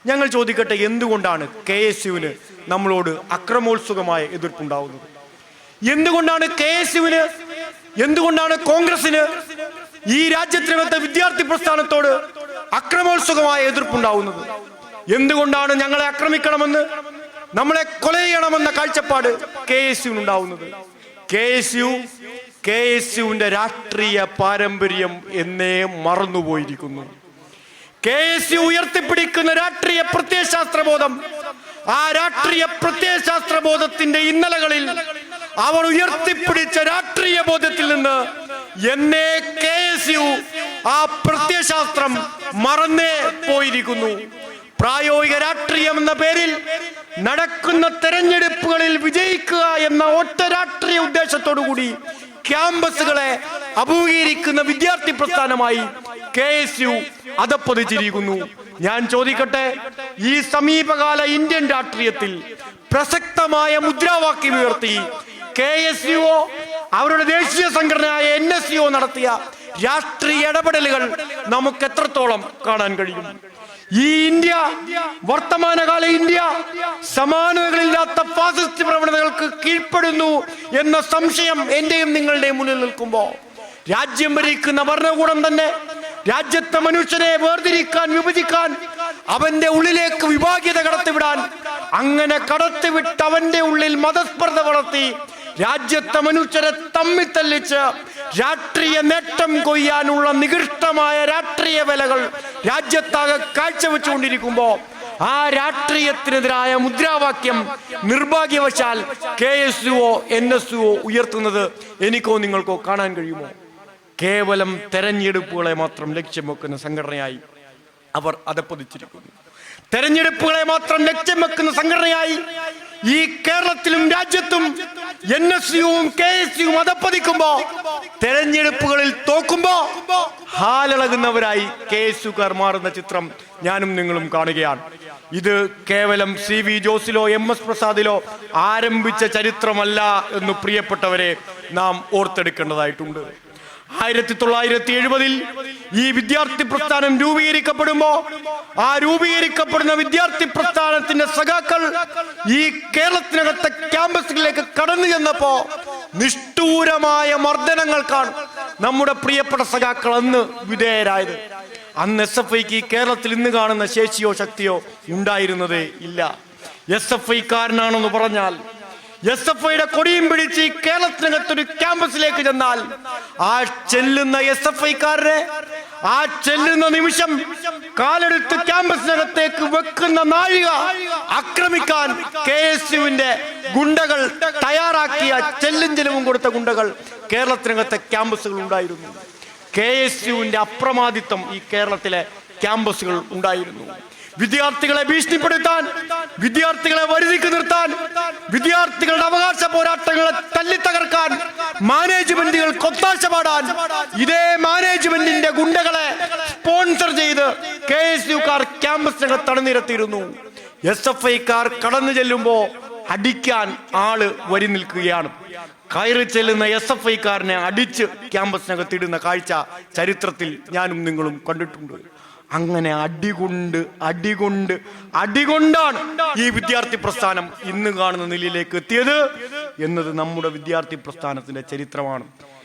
ഞങ്ങൾ ചോദിക്കട്ടെ, എന്തുകൊണ്ടാണ് KSUവിന് നമ്മളോട് അക്രമോത്സുകമായ എതിർപ്പുണ്ടാവുന്നത്? എന്തുകൊണ്ടാണ് കോൺഗ്രസിന് ഈ രാജ്യത്തിനകത്തെ വിദ്യാർത്ഥി പ്രസ്ഥാനത്തോട് അക്രമോത്സുകമായ എതിർപ്പുണ്ടാവുന്നത്? എന്തുകൊണ്ടാണ് ഞങ്ങളെ ആക്രമിക്കണമെന്ന്, നമ്മളെ കൊല ചെയ്യണമെന്ന കാഴ്ചപ്പാട് KSUവിനുണ്ടാവുന്നത്? KSUവിന്റെ രാഷ്ട്രീയ പാരമ്പര്യം എന്നേ മറന്നുപോയിരിക്കുന്നു. KSU ഉയർത്തിപ്പിടിക്കുന്ന രാഷ്ട്രീയ പ്രത്യയശാസ്ത്രബോധം, ആ രാഷ്ട്രീയ പ്രത്യയശാസ്ത്രബോധത്തിന്റെ ഇന്നലകളിൽ അവർ ഉയർത്തിപ്പിടിച്ച രാഷ്ട്രീയ ബോധത്തിൽ നിന്ന് എന്നേ KSU ആ പ്രത്യയശാസ്ത്രം മറന്നേ പോയിരിക്കുന്നു. പ്രായോഗിക രാഷ്ട്രീയം എന്ന പേരിൽ നടക്കുന്ന തെരഞ്ഞെടുപ്പുകളിൽ വിജയിക്കുക എന്ന ഒറ്റ രാഷ്ട്രീയ ഉദ്ദേശത്തോടു കൂടി ക്യാമ്പസുകളെ അഭിമുഖീകരിക്കുന്ന വിദ്യാർത്ഥി പ്രസ്ഥാനമായി KSU അധപ്പതിച്ചിരിക്കുന്നു. ഞാൻ ചോദിക്കട്ടെ, ഈ സമീപകാല ഇന്ത്യൻ രാഷ്ട്രീയത്തിൽ പ്രസക്തമായ മുദ്രാവാക്യം ഉയർത്തി KSUO അവരുടെ ദേശീയ സംഘടനയായ NSUO നടത്തിയ രാഷ്ട്രീയ ഇടപെടലുകൾ നമുക്ക് എത്രത്തോളം കാണാൻ കഴിയും? ഈ ഇന്ത്യ, വർത്തമാനകാല ഇന്ത്യ സമാനതകളില്ലാത്ത ഫാസിസ്റ്റ് പ്രവണതകൾക്ക് കീഴ്പ്പെടുന്നു എന്ന സംശയം എന്റെയും നിങ്ങളുടെയും മുന്നിൽ നിൽക്കുമ്പോൾ, രാജ്യം ഭരിക്കുന്ന ഭരണകൂടം തന്നെ രാജ്യത്തെ മനുഷ്യനെ വേർതിരിക്കാൻ, വിഭജിക്കാൻ, അവന്റെ ഉള്ളിലേക്ക് വിഭാഗീയത കടത്തിവിടാൻ, അങ്ങനെ കടത്തിവിട്ട് അവന്റെ ഉള്ളിൽ മതസ്പർദ്ധ വളർത്തി രാജ്യത്തെ മനുഷ്യരെ തമ്മിത്തല്ലിച്ച് രാഷ്ട്രീയ നേട്ടം കൊയ്യാനുള്ള നികൃഷ്ടമായ രാഷ്ട്രീയ വിലകൾ രാജ്യത്താകെ കാഴ്ചവെച്ചുകൊണ്ടിരിക്കുമ്പോ ആ രാഷ്ട്രീയത്തിനെതിരായ മുദ്രാവാക്യം നിർഭാഗ്യവശാൽ KSUO NSUO ഉയർത്തുന്നത് എനിക്കോ നിങ്ങൾക്കോ കാണാൻ കഴിയുമോ? കേവലം തെരഞ്ഞെടുപ്പുകളെ മാത്രം ലക്ഷ്യം വെക്കുന്ന സംഘടനയായി അവർ അധപ്പതിച്ചിരിക്കുന്നു. തെരഞ്ഞെടുപ്പുകളെ മാത്രം ലക്ഷ്യം വെക്കുന്ന സംഘടനയായി ഈ കേരളത്തിലും രാജ്യത്തും NSUവും KSUവും അധപ്പതിക്കുമ്പോ, തെരഞ്ഞെടുപ്പുകളിൽ തോക്കുമ്പോ ഹാലിളകുന്നവരായി KSUക്കാർ മാറുന്ന ചിത്രം ഞാനും നിങ്ങളും കാണുകയാണ്. ഇത് കേവലം CV ജോസിലോ MS പ്രസാദിലോ ആരംഭിച്ച ചരിത്രമല്ല എന്ന് പ്രിയപ്പെട്ടവരെ നാം ഓർത്തെടുക്കേണ്ടതായിട്ടുണ്ട്. 1970 ഈ വിദ്യാർത്ഥി പ്രസ്ഥാനം രൂപീകരിക്കപ്പെടുമ്പോ, ആ രൂപീകരിക്കപ്പെടുന്ന വിദ്യാർത്ഥി പ്രസ്ഥാനത്തിന്റെ സഖാക്കൾ ഈ കേരളത്തിനകത്തെ ക്യാമ്പസുകളിലേക്ക് കടന്നു ചെന്നപ്പോ നിഷ്ഠൂരമായ മർദ്ദനങ്ങൾക്കാണ് നമ്മുടെ പ്രിയപ്പെട്ട സഖാക്കൾ അന്ന് വിധേയരായത്. അന്ന് SFIക്ക് കേരളത്തിൽ ഇന്ന് കാണുന്ന ശേഷിയോ ശക്തിയോ ഉണ്ടായിരുന്നതേ ഇല്ല. SFIക്കാരനാണെന്ന് പറഞ്ഞാൽ, SFIയുടെ കൊടിയും പിടിച്ച് കേരളത്തിനകത്തൊരു ക്യാമ്പസിലേക്ക് ചെന്നാൽ ആ ചെല്ലുന്ന SFIക്കാരനെ ആ ചെല്ലുന്ന നിമിഷം കാലെടുത്ത് ക്യാമ്പസിനകത്തേക്ക് വെക്കുന്ന നാഴിക ആക്രമിക്കാൻ KSUവിന്റെ ഗുണ്ടകൾ തയ്യാറാക്കിയ ചെല്ലും ചെലവും കൊടുത്ത ഗുണ്ടകൾ കേരളത്തിനകത്തെ ക്യാമ്പസുകൾ ഉണ്ടായിരുന്നു. KSUവിന്റെ അപ്രമാദിത്വം ഈ കേരളത്തിലെ ക്യാമ്പസുകൾ ഉണ്ടായിരുന്നു. വിദ്യാർത്ഥികളെ ഭീഷണിപ്പെടുത്താൻ, വിദ്യാർത്ഥികളെ വരുതിക്ക് നിർത്താൻ, വിദ്യാർത്ഥികളുടെ അവകാശ പോരാട്ടങ്ങളെ തല്ലിത്തകർക്കാൻ, മാനേജ്മെന്റുകൾ ഒത്താശ പാടാൻ ഇതേ മാനേജ്മെന്റിന്റെ ഗുണ്ടകളെ സ്പോൺസർ ചെയ്ത് KSUക്കാർ ക്യാമ്പസിനകത്ത് അണിനിരത്തിയിരുന്നു. SFIക്കാർ കടന്നു ചെല്ലുമ്പോ അടിക്കാൻ ആള് വരി നിൽക്കുകയാണ്. കയറി ചെല്ലുന്ന SFIക്കാരനെ അടിച്ച് ക്യാമ്പസിനകത്തിടുന്ന കാഴ്ച ചരിത്രത്തിൽ ഞാനും നിങ്ങളും കണ്ടിട്ടുണ്ട്. അങ്ങനെ അടികൊണ്ടാണ് ഈ വിദ്യാർത്ഥി പ്രസ്ഥാനം ഇന്ന് കാണുന്ന നിലയിലേക്ക് എത്തിയത് എന്നത് നമ്മുടെ വിദ്യാർത്ഥി പ്രസ്ഥാനത്തിന്റെ ചരിത്രമാണ്.